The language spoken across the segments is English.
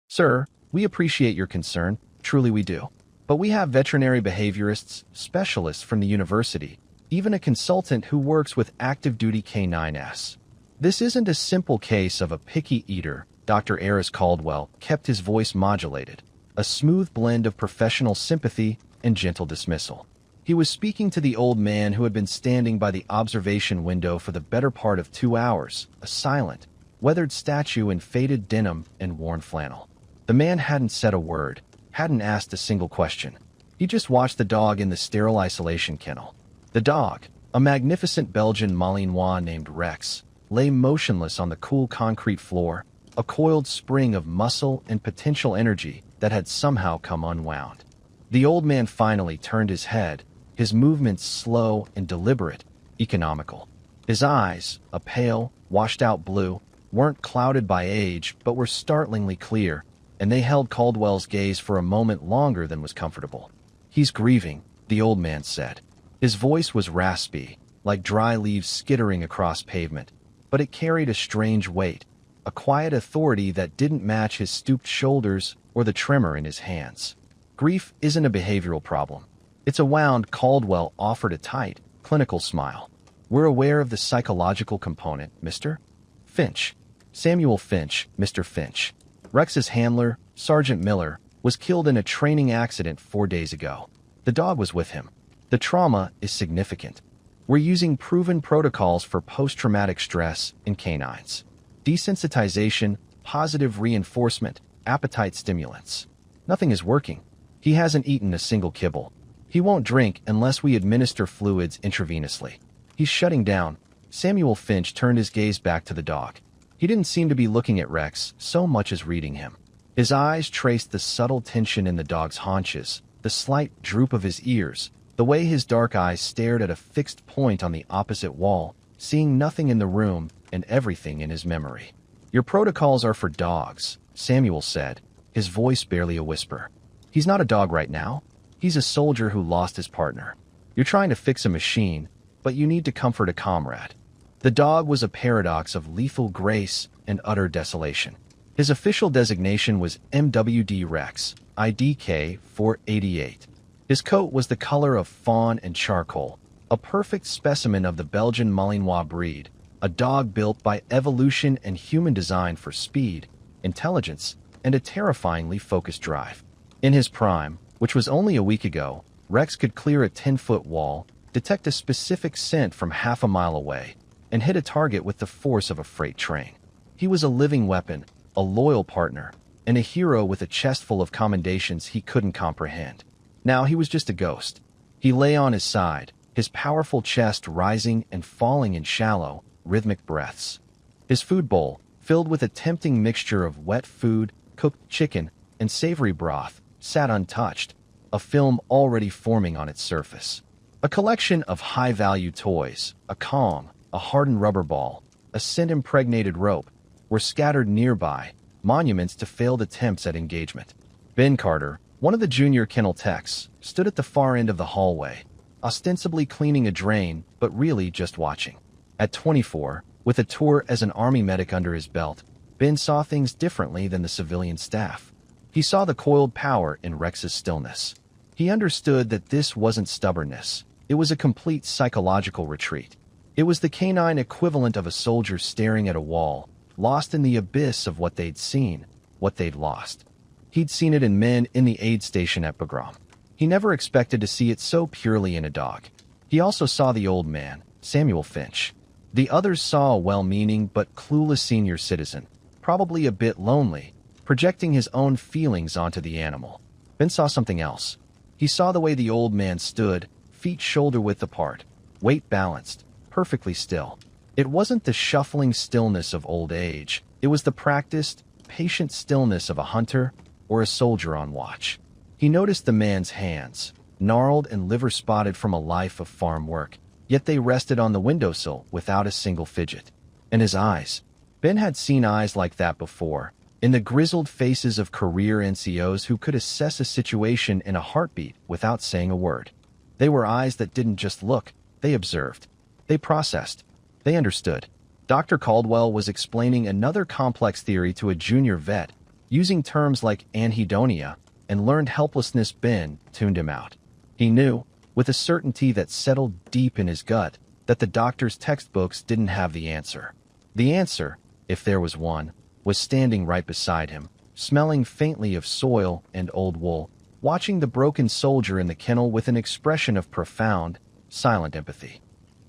Sir, we appreciate your concern, truly we do. But we have veterinary behaviorists, specialists from the university, even a consultant who works with active duty canines. This isn't a simple case of a picky eater. Dr. Aris Caldwell kept his voice modulated, a smooth blend of professional sympathy and gentle dismissal. He was speaking to the old man who had been standing by the observation window for the better part of 2 hours, a silent, weathered statue in faded denim and worn flannel. The man hadn't said a word, hadn't asked a single question. He just watched the dog in the sterile isolation kennel. The dog, a magnificent Belgian Malinois named Rex, lay motionless on the cool concrete floor, a coiled spring of muscle and potential energy that had somehow come unwound. The old man finally turned his head, his movements slow and deliberate, economical. His eyes, a pale, washed-out blue, weren't clouded by age but were startlingly clear, and they held Caldwell's gaze for a moment longer than was comfortable. "He's grieving," the old man said. His voice was raspy, like dry leaves skittering across pavement, but it carried a strange weight, a quiet authority that didn't match his stooped shoulders or the tremor in his hands. "Grief isn't a behavioral problem. It's a wound." Caldwell offered a tight, clinical smile. "We're aware of the psychological component, Mr. Finch. Samuel Finch, Mr. Finch. Rex's handler, Sergeant Miller, was killed in a training accident 4 days ago. The dog was with him. The trauma is significant. We're using proven protocols for post-traumatic stress in canines. Desensitization, positive reinforcement, appetite stimulants. Nothing is working. He hasn't eaten a single kibble. He won't drink unless we administer fluids intravenously. He's shutting down." Samuel Finch turned his gaze back to the dog. He didn't seem to be looking at Rex so much as reading him. His eyes traced the subtle tension in the dog's haunches, the slight droop of his ears, the way his dark eyes stared at a fixed point on the opposite wall, seeing nothing in the room and everything in his memory. "Your protocols are for dogs," Samuel said, his voice barely a whisper. "He's not a dog right now. He's a soldier who lost his partner. You're trying to fix a machine, but you need to comfort a comrade." The dog was a paradox of lethal grace and utter desolation. His official designation was MWD Rex, IDK 488. His coat was the color of fawn and charcoal, a perfect specimen of the Belgian Malinois breed, a dog built by evolution and human design for speed, intelligence, and a terrifyingly focused drive. In his prime, which was only a week ago, Rex could clear a 10-foot wall, detect a specific scent from half a mile away, and hit a target with the force of a freight train. He was a living weapon, a loyal partner, and a hero with a chest full of commendations he couldn't comprehend. Now he was just a ghost. He lay on his side, his powerful chest rising and falling in shallow, rhythmic breaths. His food bowl, filled with a tempting mixture of wet food, cooked chicken, and savory broth, sat untouched, a film already forming on its surface. A collection of high-value toys, a Kong, a hardened rubber ball, a scent-impregnated rope, were scattered nearby, monuments to failed attempts at engagement. Ben Carter, one of the junior kennel techs, stood at the far end of the hallway, ostensibly cleaning a drain, but really just watching. At 24, with a tour as an army medic under his belt, Ben saw things differently than the civilian staff. He saw the coiled power in Rex's stillness. He understood that this wasn't stubbornness. It was a complete psychological retreat. It was the canine equivalent of a soldier staring at a wall, lost in the abyss of what they'd seen, what they'd lost. He'd seen it in men in the aid station at Bagram. He never expected to see it so purely in a dog. He also saw the old man, Samuel Finch. The others saw a well-meaning but clueless senior citizen, probably a bit lonely, projecting his own feelings onto the animal. Ben saw something else. He saw the way the old man stood, feet shoulder-width apart, weight balanced, perfectly still. It wasn't the shuffling stillness of old age. It was the practiced, patient stillness of a hunter or a soldier on watch. He noticed the man's hands, gnarled and liver-spotted from a life of farm work, yet they rested on the windowsill without a single fidget. And his eyes. Ben had seen eyes like that before, in the grizzled faces of career NCOs who could assess a situation in a heartbeat without saying a word. They were eyes that didn't just look, they observed. They processed. They understood. Dr. Caldwell was explaining another complex theory to a junior vet, Using terms like anhedonia and learned helplessness, Ben tuned him out. He knew, with a certainty that settled deep in his gut, that the doctor's textbooks didn't have the answer. The answer, if there was one, was standing right beside him, smelling faintly of soil and old wool, watching the broken soldier in the kennel with an expression of profound, silent empathy.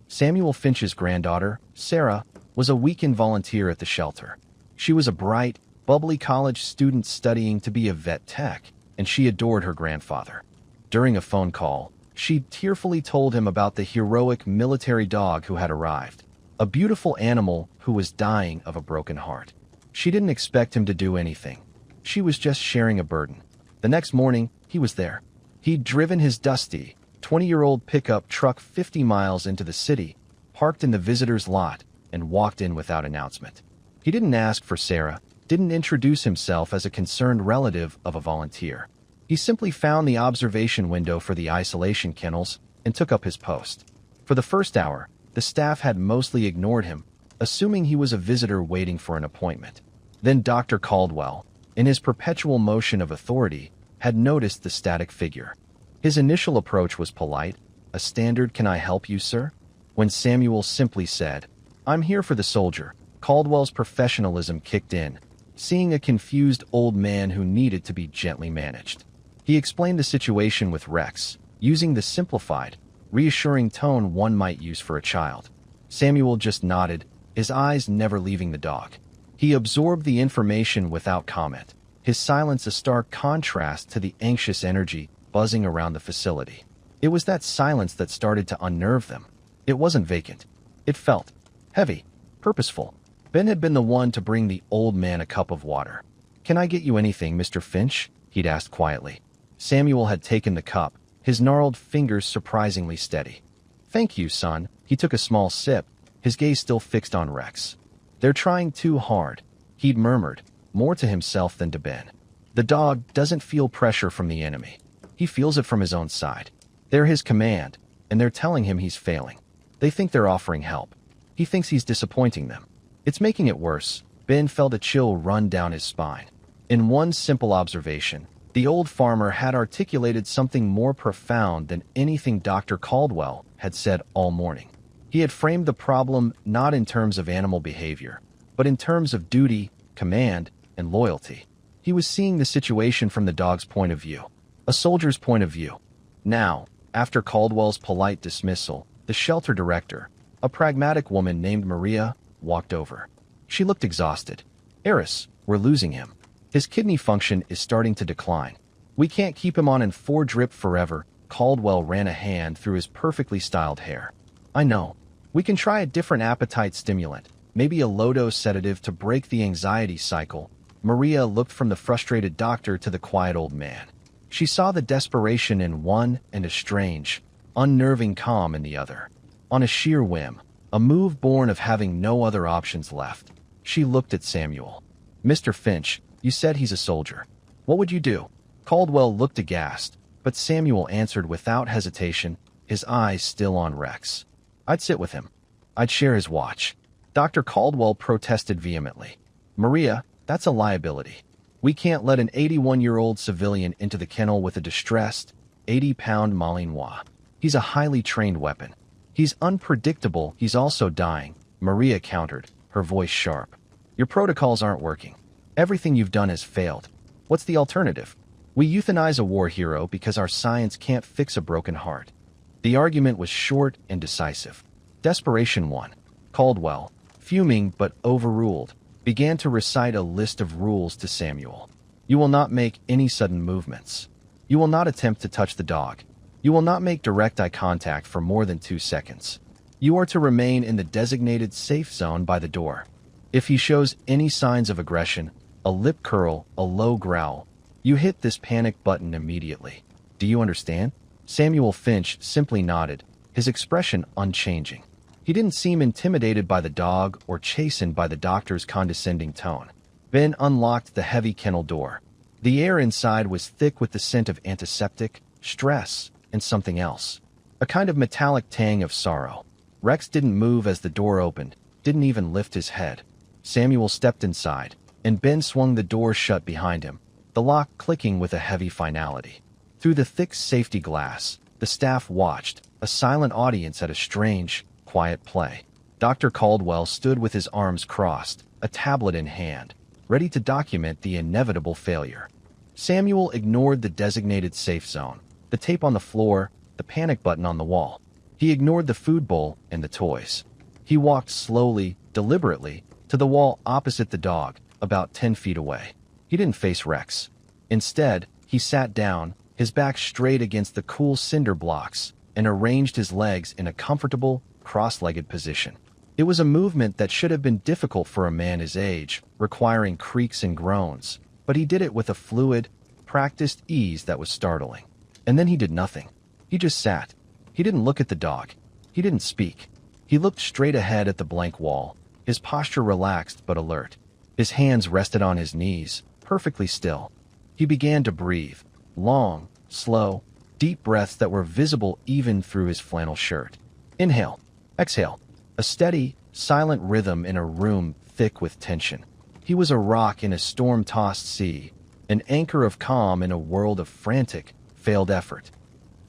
Samuel Finch's granddaughter, Sarah, was a weekend volunteer at the shelter. She was a bright, bubbly college student studying to be a vet tech, and she adored her grandfather. During a phone call, she tearfully told him about the heroic military dog who had arrived, a beautiful animal who was dying of a broken heart. She didn't expect him to do anything. She was just sharing a burden. The next morning, he was there. He'd driven his dusty, 20-year-old pickup truck 50 miles into the city, parked in the visitor's lot, and walked in without announcement. He didn't ask for Sarah, didn't introduce himself as a concerned relative of a volunteer. He simply found the observation window for the isolation kennels and took up his post. For the first hour, the staff had mostly ignored him, assuming he was a visitor waiting for an appointment. Then Dr. Caldwell, in his perpetual motion of authority, had noticed the static figure. His initial approach was polite, a standard "Can I help you, sir?" When Samuel simply said, "I'm here for the soldier," Caldwell's professionalism kicked in, seeing a confused old man who needed to be gently managed. He explained the situation with Rex, using the simplified, reassuring tone one might use for a child. Samuel just nodded, his eyes never leaving the dog. He absorbed the information without comment, his silence a stark contrast to the anxious energy buzzing around the facility. It was that silence that started to unnerve them. It wasn't vacant. It felt heavy, purposeful. Ben had been the one to bring the old man a cup of water. "Can I get you anything, Mr. Finch?" he'd asked quietly. Samuel had taken the cup, his gnarled fingers surprisingly steady. "Thank you, son." He took a small sip, his gaze still fixed on Rex. "They're trying too hard," he'd murmured, more to himself than to Ben. "The dog doesn't feel pressure from the enemy. He feels it from his own side. They're his command, and they're telling him he's failing. They think they're offering help. He thinks he's disappointing them. It's making it worse." Ben felt a chill run down his spine. In one simple observation, the old farmer had articulated something more profound than anything Dr. Caldwell had said all morning. He had framed the problem not in terms of animal behavior, but in terms of duty, command, and loyalty. He was seeing the situation from the dog's point of view, a soldier's point of view. Now, after Caldwell's polite dismissal, the shelter director, a pragmatic woman named Maria, walked over. She looked exhausted. "Eris, we're losing him. His kidney function is starting to decline. We can't keep him on N4 drip forever." Caldwell ran a hand through his perfectly styled hair. "I know. We can try a different appetite stimulant, maybe a low-dose sedative to break the anxiety cycle." Maria looked from the frustrated doctor to the quiet old man. She saw the desperation in one and a strange, unnerving calm in the other. On a sheer whim, a move born of having no other options left, she looked at Samuel. "Mr. Finch, you said he's a soldier. What would you do?" Caldwell looked aghast, but Samuel answered without hesitation, his eyes still on Rex. "I'd sit with him. I'd share his watch." Dr. Caldwell protested vehemently. "Maria, that's a liability. We can't let an 81-year-old civilian into the kennel with a distressed, 80-pound Malinois. He's a highly trained weapon. He's unpredictable. He's also dying," Maria countered, her voice sharp. "Your protocols aren't working. Everything you've done has failed. What's the alternative? We euthanize a war hero because our science can't fix a broken heart." The argument was short and decisive. Desperation won. Caldwell, fuming but overruled, began to recite a list of rules to Samuel. "You will not make any sudden movements. You will not attempt to touch the dog. You will not make direct eye contact for more than 2 seconds. You are to remain in the designated safe zone by the door. If he shows any signs of aggression, a lip curl, a low growl, you hit this panic button immediately. Do you understand?" Samuel Finch simply nodded, his expression unchanging. He didn't seem intimidated by the dog or chastened by the doctor's condescending tone. Ben unlocked the heavy kennel door. The air inside was thick with the scent of antiseptic, stress, and something else. A kind of metallic tang of sorrow. Rex didn't move as the door opened, didn't even lift his head. Samuel stepped inside, and Ben swung the door shut behind him, the lock clicking with a heavy finality. Through the thick safety glass, the staff watched, a silent audience at a strange, quiet play. Dr. Caldwell stood with his arms crossed, a tablet in hand, ready to document the inevitable failure. Samuel ignored the designated safe zone, the tape on the floor, the panic button on the wall. He ignored the food bowl and the toys. He walked slowly, deliberately, to the wall opposite the dog, about 10 feet away. He didn't face Rex. Instead, he sat down, his back straight against the cool cinder blocks, and arranged his legs in a comfortable, cross-legged position. It was a movement that should have been difficult for a man his age, requiring creaks and groans, but he did it with a fluid, practiced ease that was startling. And then he did nothing. He just sat. He didn't look at the dog. He didn't speak. He looked straight ahead at the blank wall, his posture relaxed but alert. His hands rested on his knees, perfectly still. He began to breathe, long, slow, deep breaths that were visible even through his flannel shirt. Inhale, exhale, a steady, silent rhythm in a room thick with tension. He was a rock in a storm-tossed sea, an anchor of calm in a world of frantic, failed effort.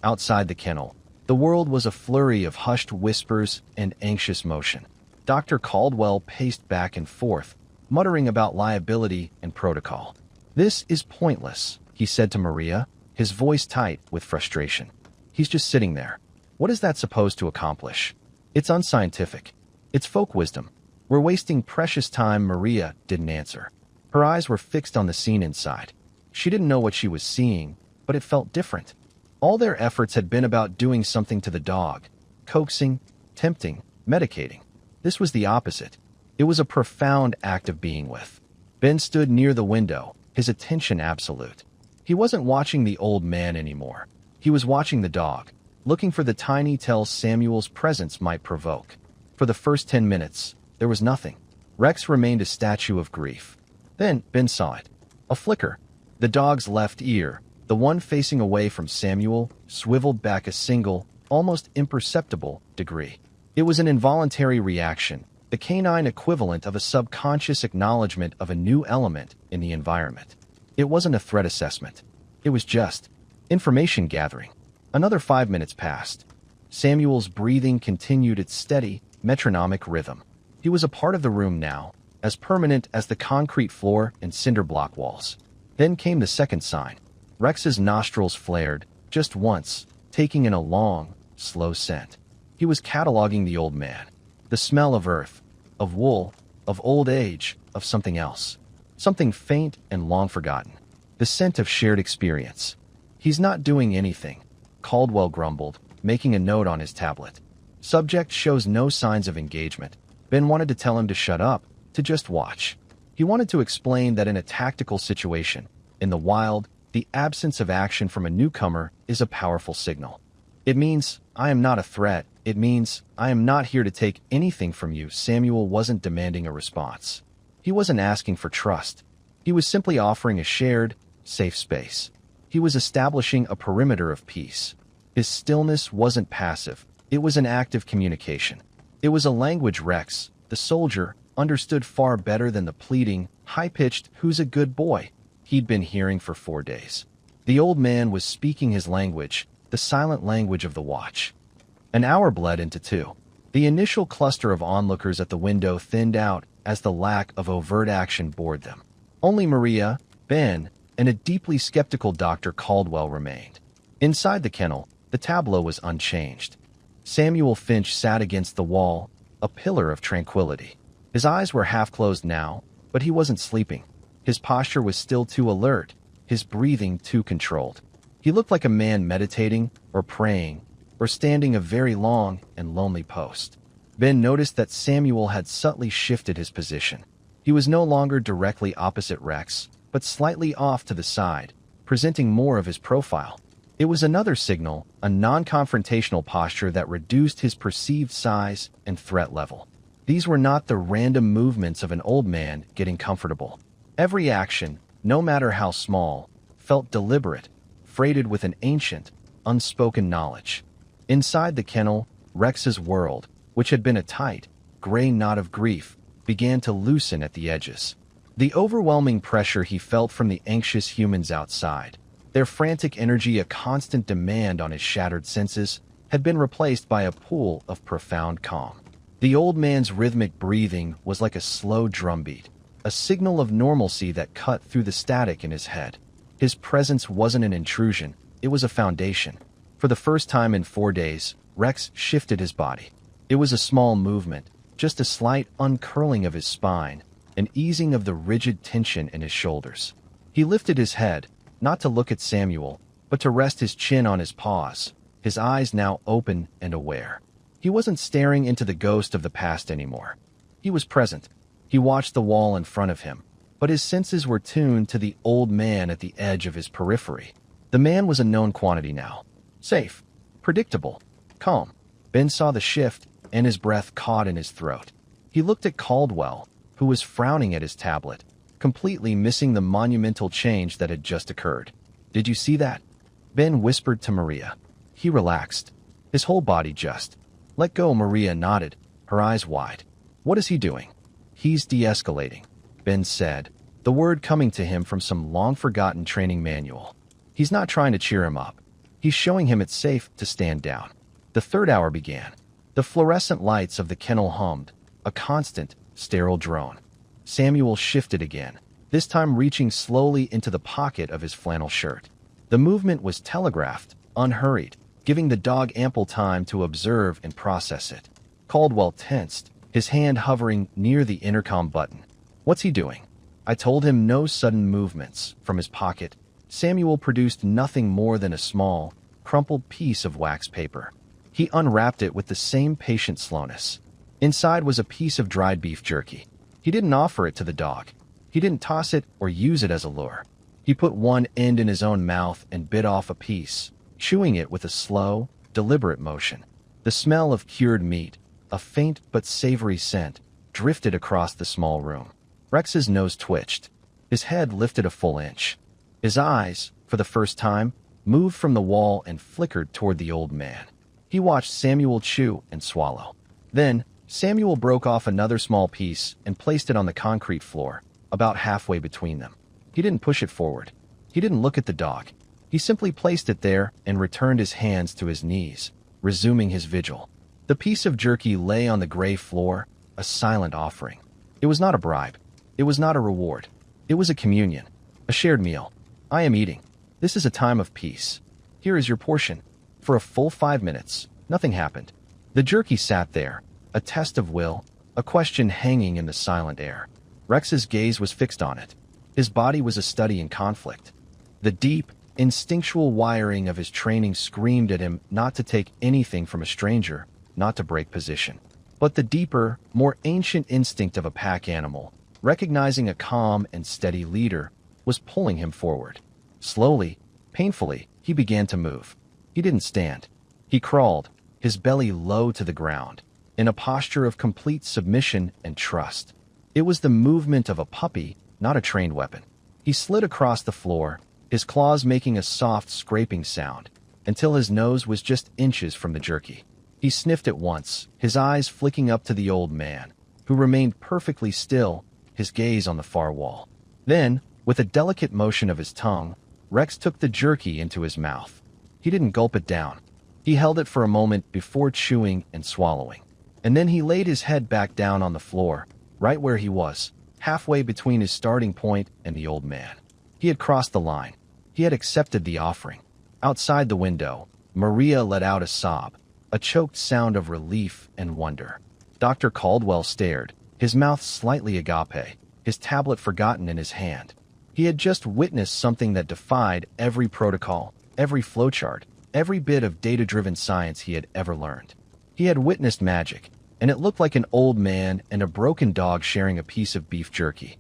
Outside the kennel, the world was a flurry of hushed whispers and anxious motion. Dr. Caldwell paced back and forth, muttering about liability and protocol. "This is pointless," he said to Maria, his voice tight with frustration. "He's just sitting there. What is that supposed to accomplish? It's unscientific. It's folk wisdom. We're wasting precious time." Maria didn't answer. Her eyes were fixed on the scene inside. She didn't know what she was seeing, but it felt different. All their efforts had been about doing something to the dog, coaxing, tempting, medicating. This was the opposite. It was a profound act of being with. Ben stood near the window, his attention absolute. He wasn't watching the old man anymore. He was watching the dog, looking for the tiny tells Samuel's presence might provoke. For the first 10 minutes, there was nothing. Rex remained a statue of grief. Then Ben saw it. A flicker. The dog's left ear, the one facing away from Samuel, swiveled back a single, almost imperceptible, degree. It was an involuntary reaction, the canine equivalent of a subconscious acknowledgement of a new element in the environment. It wasn't a threat assessment. It was just information gathering. Another 5 minutes passed. Samuel's breathing continued its steady, metronomic rhythm. He was a part of the room now, as permanent as the concrete floor and cinder block walls. Then came the second sign. Rex's nostrils flared, just once, taking in a long, slow scent. He was cataloging the old man. The smell of earth, of wool, of old age, of something else. Something faint and long forgotten. The scent of shared experience. "He's not doing anything," Caldwell grumbled, making a note on his tablet. Subject shows no signs of engagement. Ben wanted to tell him to shut up, to just watch. He wanted to explain that in a tactical situation, in the wild, the absence of action from a newcomer is a powerful signal. It means, "I am not a threat." It means, "I am not here to take anything from you." Samuel wasn't demanding a response. He wasn't asking for trust. He was simply offering a shared, safe space. He was establishing a perimeter of peace. His stillness wasn't passive. It was an act of communication. It was a language Rex, the soldier, understood far better than the pleading, high-pitched, "Who's a good boy?" he'd been hearing for 4 days. The old man was speaking his language, the silent language of the watch. An hour bled into 2. The initial cluster of onlookers at the window thinned out as the lack of overt action bored them. Only Maria, Ben, and a deeply skeptical Dr. Caldwell remained. Inside the kennel, the tableau was unchanged. Samuel Finch sat against the wall, a pillar of tranquility. His eyes were half-closed now, but he wasn't sleeping. His posture was still too alert, his breathing too controlled. He looked like a man meditating, or praying, or standing a very long and lonely post. Ben noticed that Samuel had subtly shifted his position. He was no longer directly opposite Rex, but slightly off to the side, presenting more of his profile. It was another signal, a non-confrontational posture that reduced his perceived size and threat level. These were not the random movements of an old man getting comfortable. Every action, no matter how small, felt deliberate, freighted with an ancient, unspoken knowledge. Inside the kennel, Rex's world, which had been a tight, gray knot of grief, began to loosen at the edges. The overwhelming pressure he felt from the anxious humans outside, their frantic energy a constant demand on his shattered senses, had been replaced by a pool of profound calm. The old man's rhythmic breathing was like a slow drumbeat, a signal of normalcy that cut through the static in his head. His presence wasn't an intrusion, it was a foundation. For the first time in 4 days, Rex shifted his body. It was a small movement, just a slight uncurling of his spine, an easing of the rigid tension in his shoulders. He lifted his head, not to look at Samuel, but to rest his chin on his paws, his eyes now open and aware. He wasn't staring into the ghost of the past anymore. He was present. He watched the wall in front of him, but his senses were tuned to the old man at the edge of his periphery. The man was a known quantity now. Safe, predictable, calm. Ben saw the shift, and his breath caught in his throat. He looked at Caldwell, who was frowning at his tablet, completely missing the monumental change that had just occurred. "Did you see that?" Ben whispered to Maria. He relaxed. His whole body just let go. Maria nodded, her eyes wide. "What is he doing?" "He's de-escalating," Ben said, the word coming to him from some long-forgotten training manual. "He's not trying to cheer him up. He's showing him it's safe to stand down." The third hour began. The fluorescent lights of the kennel hummed, a constant, sterile drone. Samuel shifted again, this time reaching slowly into the pocket of his flannel shirt. The movement was telegraphed, unhurried, giving the dog ample time to observe and process it. Caldwell tensed, his hand hovering near the intercom button. "What's he doing?" I told him no sudden movements. From his pocket, Samuel produced nothing more than a small, crumpled piece of wax paper. He unwrapped it with the same patient slowness. Inside was a piece of dried beef jerky. He didn't offer it to the dog. He didn't toss it or use it as a lure. He put one end in his own mouth and bit off a piece, chewing it with a slow, deliberate motion. The smell of cured meat, a faint but savory scent, drifted across the small room. Rex's nose twitched. His head lifted a full inch. His eyes, for the first time, moved from the wall and flickered toward the old man. He watched Samuel chew and swallow. Then, Samuel broke off another small piece and placed it on the concrete floor, about halfway between them. He didn't push it forward. He didn't look at the dog. He simply placed it there and returned his hands to his knees, resuming his vigil. The piece of jerky lay on the gray floor, a silent offering. It was not a bribe. It was not a reward. It was a communion, a shared meal. "I am eating. This is a time of peace. Here is your portion." For a full 5 minutes, nothing happened. The jerky sat there, a test of will, a question hanging in the silent air. Rex's gaze was fixed on it. His body was a study in conflict. The deep, instinctual wiring of his training screamed at him not to take anything from a stranger, not to break position. But the deeper, more ancient instinct of a pack animal, recognizing a calm and steady leader, was pulling him forward. Slowly, painfully, he began to move. He didn't stand. He crawled, his belly low to the ground, in a posture of complete submission and trust. It was the movement of a puppy, not a trained weapon. He slid across the floor, his claws making a soft scraping sound, until his nose was just inches from the jerky. He sniffed at once, his eyes flicking up to the old man, who remained perfectly still, his gaze on the far wall. Then, with a delicate motion of his tongue, Rex took the jerky into his mouth. He didn't gulp it down. He held it for a moment before chewing and swallowing. And then he laid his head back down on the floor, right where he was, halfway between his starting point and the old man. He had crossed the line. He had accepted the offering. Outside the window, Maria let out a sob, a choked sound of relief and wonder. Dr. Caldwell stared, his mouth slightly agape, his tablet forgotten in his hand. He had just witnessed something that defied every protocol, every flowchart, every bit of data-driven science he had ever learned. He had witnessed magic, and it looked like an old man and a broken dog sharing a piece of beef jerky.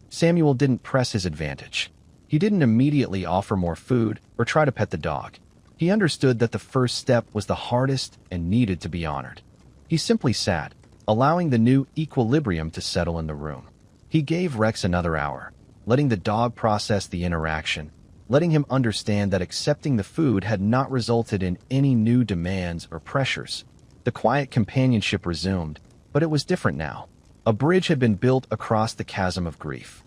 Samuel didn't press his advantage. He didn't immediately offer more food or try to pet the dog. He understood that the first step was the hardest and needed to be honored. He simply sat, allowing the new equilibrium to settle in the room. He gave Rex another hour, letting the dog process the interaction, letting him understand that accepting the food had not resulted in any new demands or pressures. The quiet companionship resumed, but it was different now. A bridge had been built across the chasm of grief.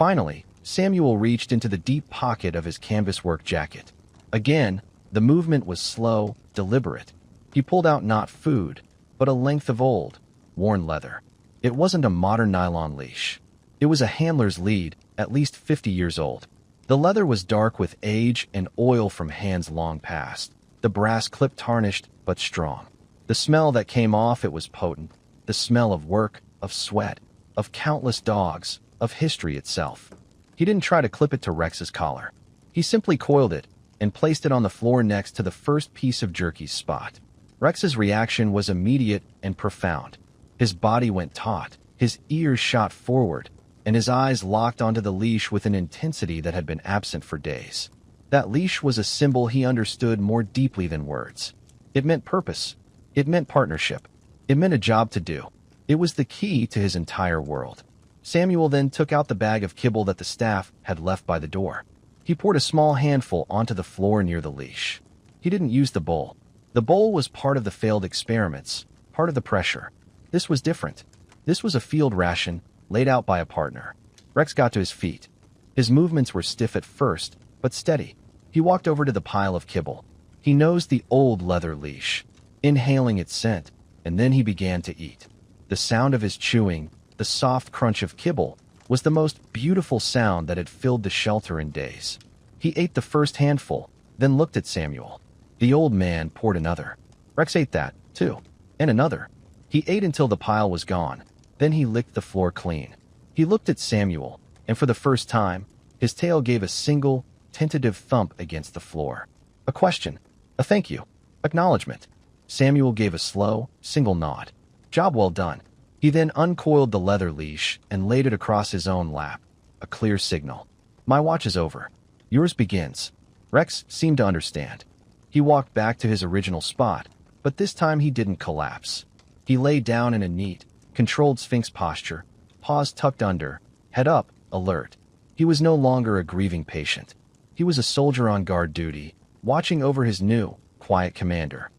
Finally, Samuel reached into the deep pocket of his canvas work jacket. Again, the movement was slow, deliberate. He pulled out not food, but a length of old, worn leather. It wasn't a modern nylon leash. It was a handler's lead, at least 50 years old. The leather was dark with age and oil from hands long past. The brass clip tarnished, but strong. The smell that came off it was potent. The smell of work, of sweat, of countless dogs, of history itself. He didn't try to clip it to Rex's collar. He simply coiled it and placed it on the floor next to the first piece of jerky's spot. Rex's reaction was immediate and profound. His body went taut, his ears shot forward, and his eyes locked onto the leash with an intensity that had been absent for days. That leash was a symbol he understood more deeply than words. It meant purpose. It meant partnership. It meant a job to do. It was the key to his entire world. Samuel then took out the bag of kibble that the staff had left by the door. He poured a small handful onto the floor near the leash. He didn't use the bowl. The bowl was part of the failed experiments, part of the pressure. This was different. This was a field ration laid out by a partner. Rex got to his feet. His movements were stiff at first, but steady. He walked over to the pile of kibble. He nosed the old leather leash, inhaling its scent, and then he began to eat. The sound of his chewing, the soft crunch of kibble, was the most beautiful sound that had filled the shelter in days. He ate the first handful, then looked at Samuel. The old man poured another. Rex ate that, too, and another. He ate until the pile was gone. Then he licked the floor clean. He looked at Samuel, and for the first time, his tail gave a single, tentative thump against the floor. A question. A thank you. Acknowledgement. Samuel gave a slow, single nod. Job well done. He then uncoiled the leather leash and laid it across his own lap. A clear signal. My watch is over. Yours begins. Rex seemed to understand. He walked back to his original spot, but this time he didn't collapse. He lay down in a neat, controlled sphinx posture, paws tucked under, head up, alert. He was no longer a grieving patient. He was a soldier on guard duty, watching over his new, quiet commander.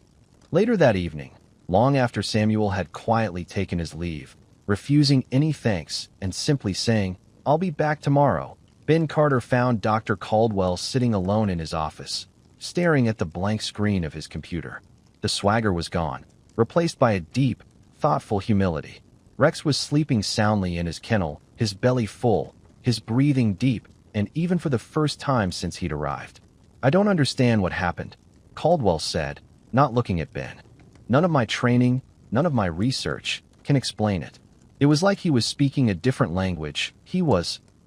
Later that evening, long after Samuel had quietly taken his leave, refusing any thanks and simply saying, I'll be back tomorrow, Ben Carter found Dr. Caldwell sitting alone in his office, staring at the blank screen of his computer. The swagger was gone, replaced by a deep, thoughtful humility. Rex was sleeping soundly in his kennel, his belly full, his breathing deep, and even for the first time since he'd arrived. I don't understand what happened, Caldwell said, not looking at Ben. None of my training, none of my research can explain it. It was like he was speaking a different language.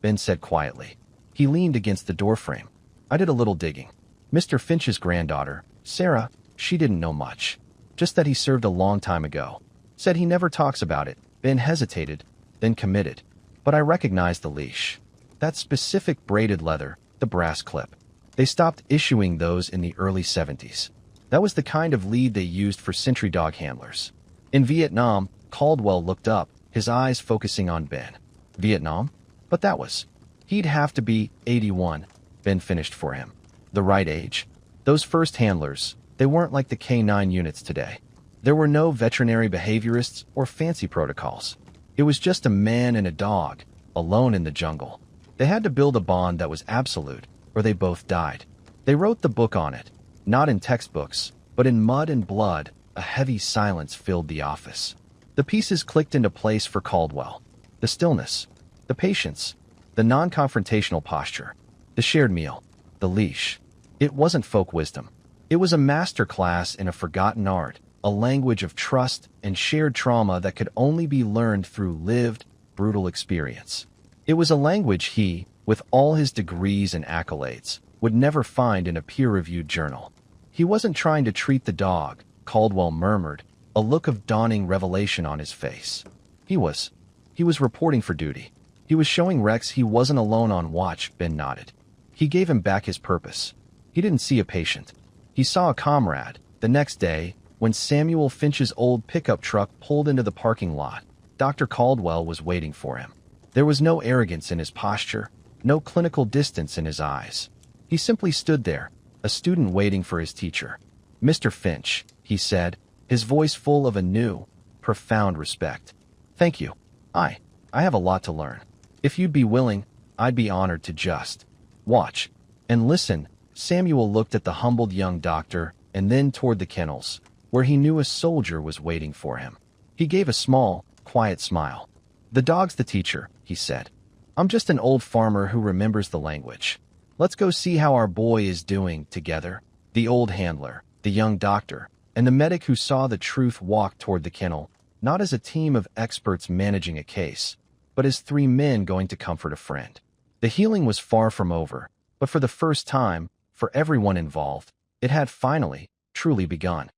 Ben said quietly. He leaned against the doorframe. I did a little digging. Mr. Finch's granddaughter, Sarah, she didn't know much. Just that he served a long time ago. Said he never talks about it. Ben hesitated, then committed. But I recognized the leash. That specific braided leather, the brass clip. They stopped issuing those in the early 70s. That was the kind of lead they used for sentry dog handlers. In Vietnam, Caldwell looked up, his eyes focusing on Ben. Vietnam? But that was. He'd have to be 81, Ben finished for him. The right age. Those first handlers, they weren't like the K9 units today. There were no veterinary behaviorists or fancy protocols. It was just a man and a dog, alone in the jungle. They had to build a bond that was absolute, or they both died. They wrote the book on it, not in textbooks, but in mud and blood. A heavy silence filled the office. The pieces clicked into place for Caldwell. The stillness, the patience, the non-confrontational posture, the shared meal, the leash. It wasn't folk wisdom. It was a master class in a forgotten art, a language of trust and shared trauma that could only be learned through lived, brutal experience. It was a language he, with all his degrees and accolades, would never find in a peer-reviewed journal. He wasn't trying to treat the dog, Caldwell murmured, a look of dawning revelation on his face. He was reporting for duty. He was showing Rex he wasn't alone on watch. Ben nodded. He gave him back his purpose. He didn't see a patient. He saw a comrade. The next day, when Samuel Finch's old pickup truck pulled into the parking lot, Dr. Caldwell was waiting for him. There was no arrogance in his posture, no clinical distance in his eyes. He simply stood there, a student waiting for his teacher. Mr. Finch, he said, his voice full of a new, profound respect. Thank you. I have a lot to learn. If you'd be willing, I'd be honored to just watch and listen. Samuel looked at the humbled young doctor and then toward the kennels, where he knew a soldier was waiting for him. He gave a small, quiet smile. "The dog's the teacher," he said. "I'm just an old farmer who remembers the language. Let's go see how our boy is doing together." The old handler, the young doctor, and the medic who saw the truth walked toward the kennel, not as a team of experts managing a case, but as three men going to comfort a friend. The healing was far from over, but for the first time, for everyone involved, it had finally, truly begun.